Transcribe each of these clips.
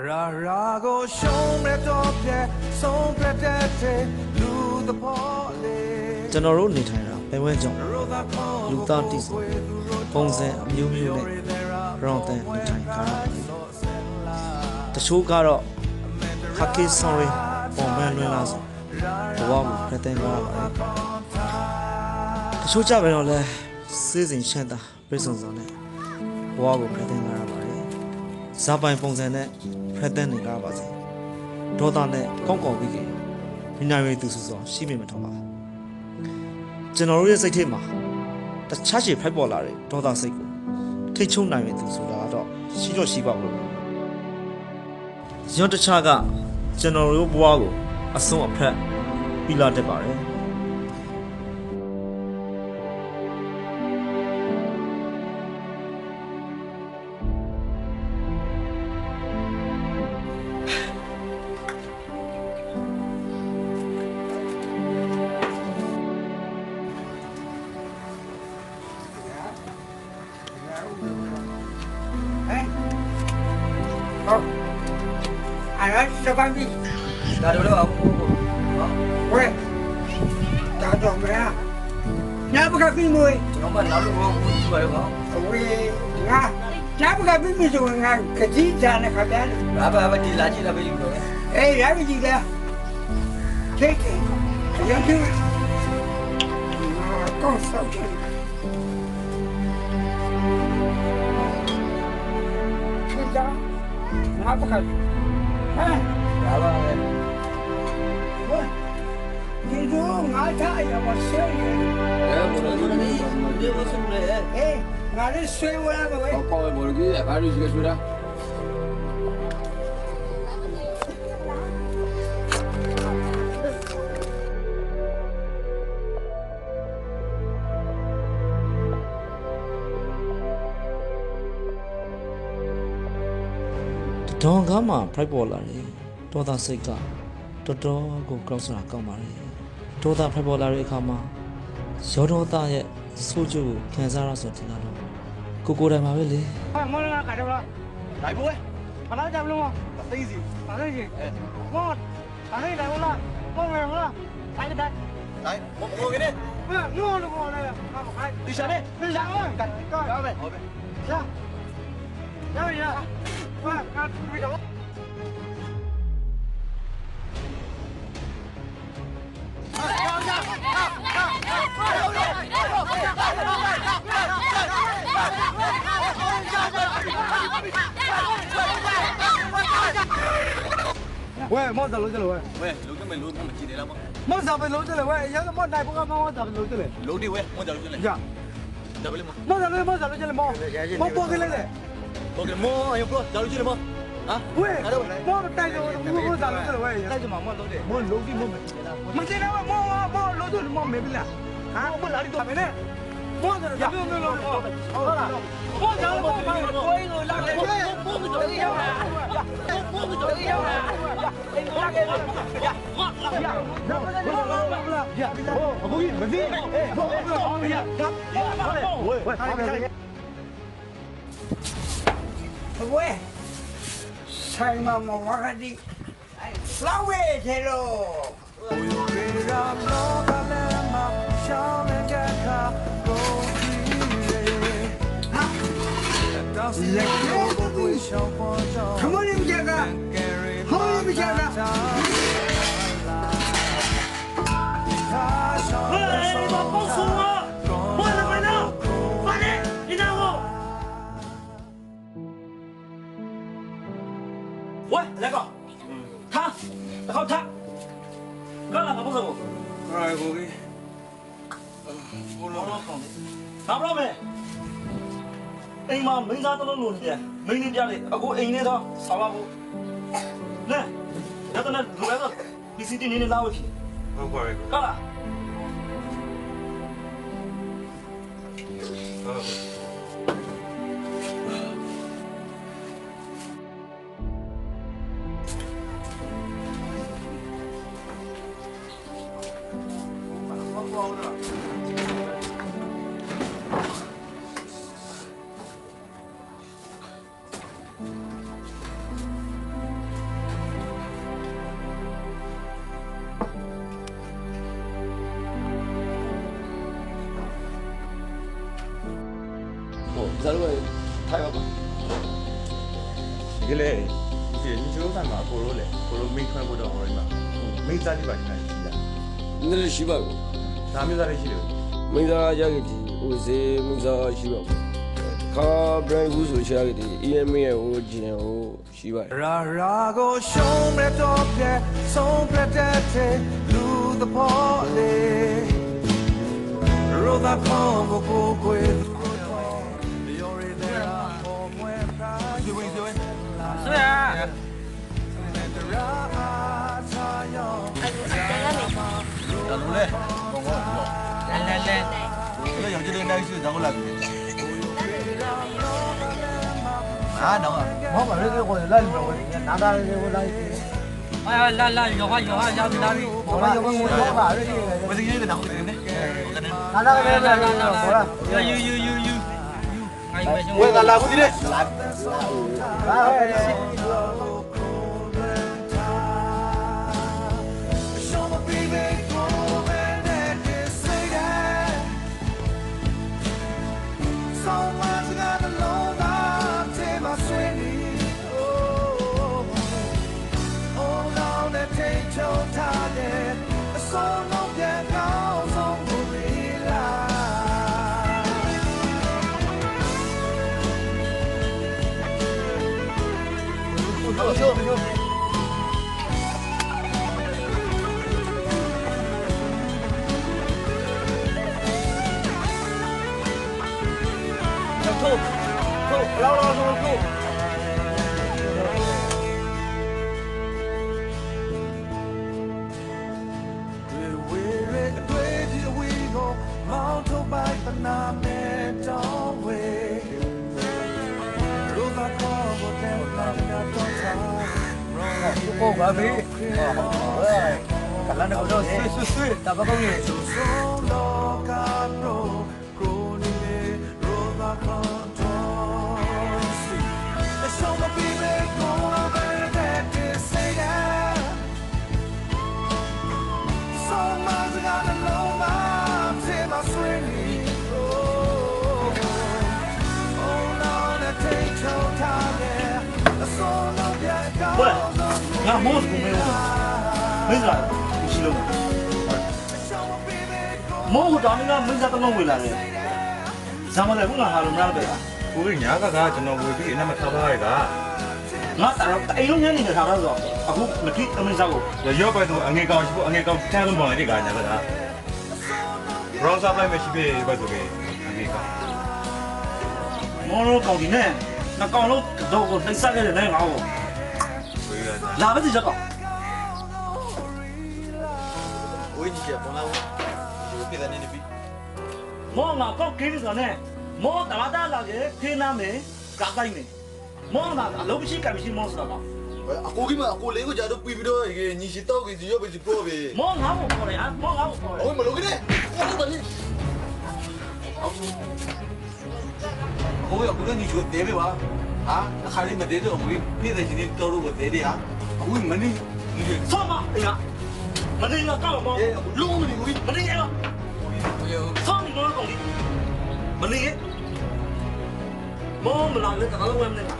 ကျွန်တော်တို့နေထိုင်တာပဲဝဲကြောင့်လူသားတိစပုံစံအမျိုးမျိုးနဲ့ရောင်းတဲ့နေထိုင်ကြတာတချို့ကတော့ခက်ခဲ sorry ပုံမှန်လွင်လာဆိုဘဝကိုဖက်တဲ့ကြတာပါတချို့ကြပဲတော့လဲစေးစိမ်ရှမ်းတာပြည့်စုံစုံနဲ့ဘဝကိုဖက်တဲ့ကြတာပါတယ်ဇာပိုင်ပုံစံနဲ့ဖက်တဲ့နေကြပါစေဒေါသနဲ့ကောင်းကောင်းပြီးခင်ဒီနိုင်ရီသူစုစုံရှိမိမထောက်ပါကျွန်တော်တို့ရဲ့စိတ်ထဲမှာတခြားချေဖိုက်ပေါ်လာတဲ့ဒေါသစိတ်ကိုထိတ်ချုံနိုင်ရင်သူဆိုတာတော့ရှိတော့ရှိပါဘူးရွံ့တခြားကကျွန်တော်တို့ဘဝကိုအဆုံးအဖက်ပြီးလာတတ်ပါတယ်စပန်းပြီဒါတော့ဝဲဒါတော့မရညာဘကပြီးမွေးကျွန်တော်မနောက်လို့ဘူးပါတော့ဝေးငါညာဘကပြီးပြီဆိုငါကတိကြနဲ့ခဗျာဘာဒီလာကြည့်လာပဲယူတော့အေးရပြီကြည့်လားခေခေရပြီကောဆောက်တယ်ခေကြာငါဘကဟမ်ဘာပါလဲဝါဒီလိုငါထားရမဆွေးရဲဘယ်လိုလဲဒီဝဆွေးလဲအေးငါလည်းဆွေးဝဲပါပဲကောဘယ်လိုကြီးဘာလို့ရှိရဆွေးတာဒေါန်ကားမှာဖိုက်ပေါ်လာတယ်ဒေါသစိတ်ကတော်တော်ကိုကောက်စရာကောင်းပါတယ်ဒေါသဖိုက်ပေါ်လာတဲ့အခါမှာရောဒေါသရဲ့ဆိုးကျိုးကိုခံစားရဆိုတင်လာတော့ကိုတိုင်ပါပဲလေဟာမောလာကတော့လားနိုင်ပွဲမလာကြဘူးလို့မသိစီပါလေကြီးမောပါလေတယ်လားမောမယ်လားတိုင်းတိုင်းမောကနေမောလို့မောလဲဟာမိုက်ဒီစားနေဒီစားအောင်ကတ်ရမယ်ဟုတ်ပြီရဟာကတ်ပြီးတော့喂，毛子楼子了喂。喂，楼子没楼，他们几点了吗？毛子被楼子了喂，现在毛大不干毛子被楼子了。楼的喂，毛子楼子了。呀，咋不了吗？毛子楼子了毛，毛包给来了。包给毛，哎呦不，咋楼子了吗？啊？喂，毛带着我咋楼子了喂？带着毛毛楼的。毛楼的毛没进来。没进来喂，毛楼子毛没进来。啊？我哪里都没呢。毛子了，没有毛。好了。毛子了毛，我一个拉来。毛子走一样啊。毛子走一样啊。拉给我。呀，呀，呀，我不给，没事。哎，好呀，喂，才嘛么我个的，老魏去喽。什么你们家的？好你们家的？喂，我告诉我，我怎么弄？快点，你让我。喂，来个，他，好他，干了不是我？哎，我给，我老讲的，拿不着没？အိမ်မှာမင်းသားတစ်လုံးလို့နေတယ်မင်းလေးပြလေအခုအိမ်လေးတော့ဆောင်းပါဘူးနဲဒါတော့လူရတော့ဒီစီတီနေလာဝပြီဟုတ်ပါရဲ့ကလား咱们太阳吧。ဒီလေဒီညီချိုးဆိုင်မှာကိုရိုးလေကိုရိုးမိတ်ထွန်းဖို့တော့ဟောရမှာမိတ်သားလေးပါနေတာရှိတာ 那是西北， ဒါမျိုးသားလေးရှိတယ် 没啥家给的，我是没啥西北。他本来无所下给的，EMA 我今年我西北。ရာရာကိုရှုံးမဲ့တော့ပြဲဆုံးပြတဲ့တဲ့လူသဘောလေးရိုသာဖောင်းကိုကိုယ်ရော်ရီတဲ့ပေါ်မွေးပါဒီဝင်းဒီဝင်းဆွေရာသာယော 咱们嘞，光光不来来来，那有这个那是咱们来的。啊，能啊。我把这个我来里边我拿到这个我来。哎呀，来有话要不拿的，我把我把这个。我这个拿回来的。拿那个过来。有。我也拿来回去的。我把飞，干那个叫水，大把工业。过来，你看毛子没有？没事，不洗了。毛子长那个没啥都弄回来了。咱们在湖南还弄哪个呀？ ကိုကြီးညာကကျွန်တော်ဝေပြီးအနမထားပါရတာ ငါတာရုံညနေထားတာဆိုအခုမတိအမင်းစားကို ရောပိုက်တော့အငယ်ကောင်ရှိဖို့အငယ်ကောင်တန်းလုံးပေါ်နေတဲ့ကညာကတာဘရောင်းစားလိုက်မရှိပြီဘယ်ဆိုကေအငယ်ကောင် မော်ရောကောင်ဒီနဲ့နှကောင်လုံးတော့ကိုနှိမ့်ဆက်ခဲ့တဲ့ငါ့ကို ဝေးရ လာပါစီချက်ကောင် 我一接光来我，就给咱那边。 မော်ငါကောက်ကင်းဆိုနဲ့မော်တမတာလာရဲ့ခင်းနာမေကာတိုင်းမေမော်ငါအလုံးမရှိကမရှိမော်ဆိုတာ အကိုကြီးမအကိုလေးကိုကြတော့ပြီးပြီးတော့ညီရှိတော့ကြီးရောပဲစီပေါ်ပဲ မော်ငါ့ကိုခေါ်တယ်ဟာမော်ငါ့ကိုခေါ်တယ် ဟိုမလုပ်ကြနဲ့ဟုတ်တယ်ဟိုကကိုညီချိုတဲပဲပါဟာခါလေးမတဲတော့ဘူးပြည့်တဲ့ချင်းတော်လို့တဲတယ်ဟာအခုမနေညီ ဆောမအေးမနေငါကောက်မော် လုံးမနေဘူး မနေရတော့ဆောင်းနေတော့ကောင်မနေမော်မလာနဲ့တကားလုံးဝမနေ ရ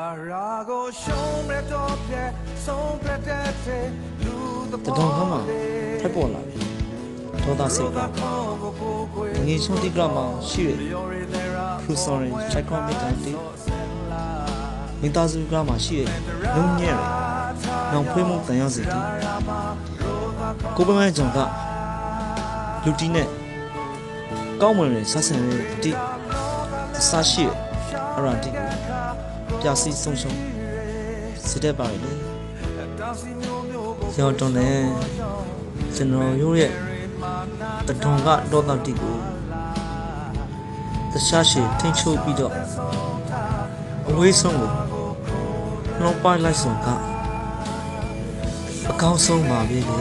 ာရာကိုရှုံးမဲ့တော့ပြဲဆုံးပြတဲ့တဲ့လူသ တ ဘော တော်ခမ်းမှာဖက်ပေါ်လာပြီဒေါသစိတ်ကငေချုံတိကရမှာရှိရခူစောရင်ချိုက်ခွန်မိတန်တီမိသားစုကမှာရှိရလုံညံ့ရနောင်ဖွေးမုံတန်ရောက်စီတီကိုပမိုင်းကြောင့်ကလူတီနဲ့ကောင်းမွန်ရဆက်ဆံရေးတီအစားရှိရအရာတီကိုပြစီဆုံးရှုံးစစ်တဲ့ပါလေ ရောက်တော့ねကျွန်တော်တို့ရဲ့တထုံကတော့တောတိကိုတခြားရှိထိန်ချုပ်ပြီးတော့အဝေးဆုံးကိုနှောပိုင်းလိုက်ဆုံးကအကောင်းဆုံးပါပဲလေ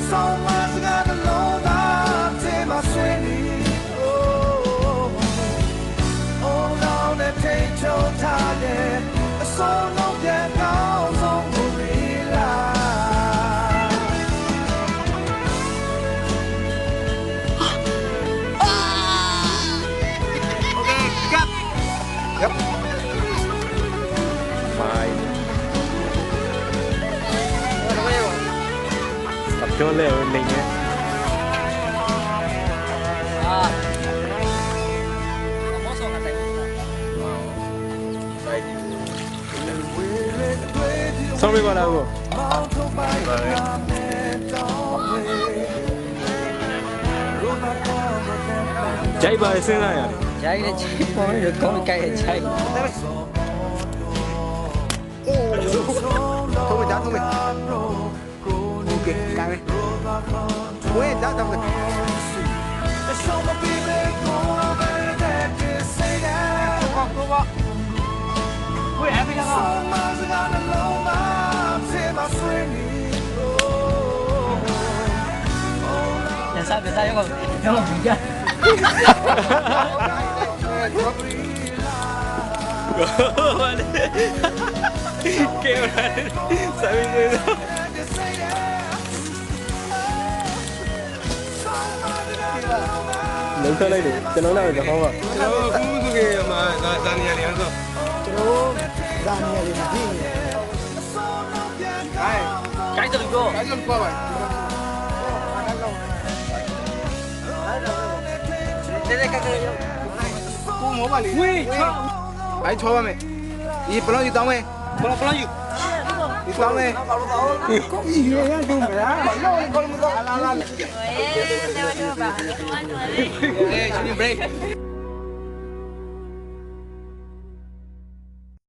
Someone's got a load up to my swing. Oh, now they take your time. So no get down, so gorilla. Okay, cut. Yep. Bye. Tập cho lẹ mình nhé. Xong đi vào đâu? Chạy bài xin này à? Chạy là chạy thôi, được có cây là chạy. Thôi mình đã thôi mình. Ok, cài đi. Ui, đã xong rồi. Ui, em đi ra không? Làm sao cho con mình ra. Kêu ra đi. Sao bị người đó? Đứng thôi đây đi, cho nó nào được không ạ? Cũng cứ kìa mà ra nhà liền rồi. Cái gì cô? Cái gì qua vậy? Đây cái Cô mua bà đi. Ui, Ai cho bà mày? Đi bao nhiêu tao mày? bao nhiêu? Đi tao mày. Có gì vậy á, chung mày á. Con la la. Ê, cho đi break.